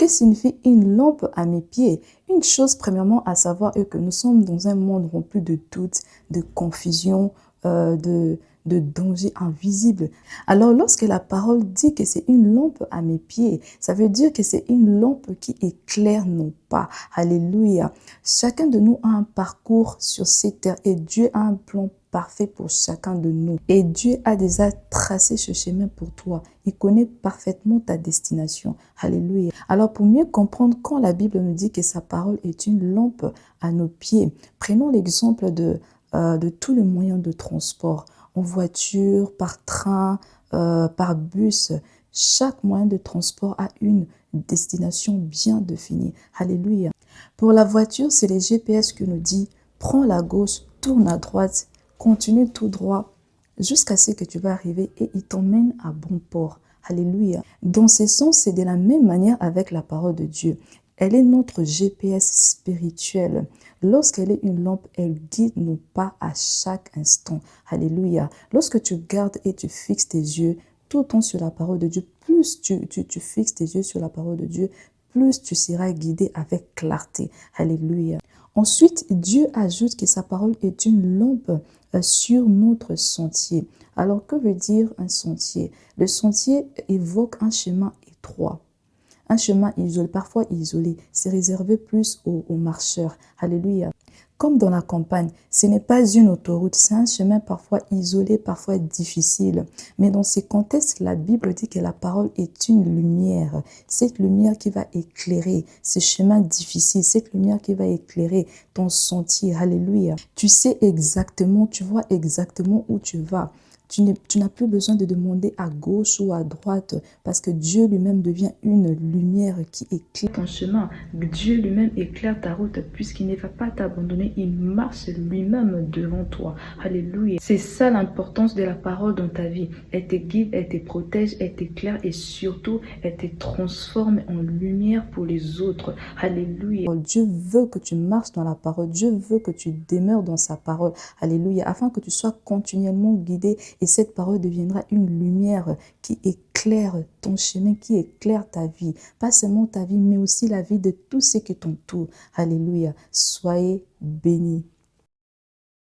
Que signifie une lampe à mes pieds? Une chose premièrement à savoir est que nous sommes dans un monde rempli de doutes, de confusion, de dangers invisibles. Alors lorsque la parole dit que c'est une lampe à mes pieds, ça veut dire que c'est une lampe qui éclaire nos pas. Alléluia. Chacun de nous a un parcours sur cette terre et Dieu a un plan parfait pour chacun de nous. Et Dieu a déjà tracé ce chemin pour toi. Il connaît parfaitement ta destination. Alléluia. Alors pour mieux comprendre quand la Bible nous dit que sa parole est une lampe à nos pieds, prenons l'exemple de tous les moyens de transport, en voiture, par train, par bus. Chaque moyen de transport a une destination bien définie. Alléluia. Pour la voiture, c'est les GPS qui nous dit « Prends la gauche, tourne à droite, continue tout droit jusqu'à ce que tu vas arriver et il t'emmène à bon port. » Alléluia. Dans ce sens, c'est de la même manière avec la parole de Dieu. Elle est notre GPS spirituel. Lorsqu'elle est une lampe, elle guide nos pas à chaque instant. Alléluia. Lorsque tu gardes et tu fixes tes yeux tout le temps sur la parole de Dieu, plus tu fixes tes yeux sur la parole de Dieu, plus tu seras guidé avec clarté. Alléluia. Ensuite, Dieu ajoute que sa parole est une lampe sur notre sentier. Alors, que veut dire un sentier? Le sentier évoque un chemin étroit. Un chemin isolé, parfois isolé, c'est réservé plus aux marcheurs. Alléluia. Comme dans la campagne, ce n'est pas une autoroute, c'est un chemin parfois isolé, parfois difficile. Mais dans ces contextes, la Bible dit que la parole est une lumière. Cette lumière qui va éclairer ce chemin difficile, cette lumière qui va éclairer ton sentier. Alléluia. Tu sais exactement, tu vois exactement où tu vas. Tu n'as plus besoin de demander à gauche ou à droite parce que Dieu lui-même devient une lumière qui éclaire ton chemin. Dieu lui-même éclaire ta route puisqu'il ne va pas t'abandonner, il marche lui-même devant toi. Alléluia. C'est ça l'importance de la parole dans ta vie. Elle te guide, elle te protège, elle t'éclaire et surtout, elle te transforme en lumière pour les autres. Alléluia. Dieu veut que tu marches dans la parole. Dieu veut que tu demeures dans sa parole. Alléluia. Afin que tu sois continuellement guidé et cette parole deviendra une lumière qui éclaire ton chemin, qui éclaire ta vie. Pas seulement ta vie, mais aussi la vie de tous ceux qui t'entourent. Alléluia. Soyez bénis.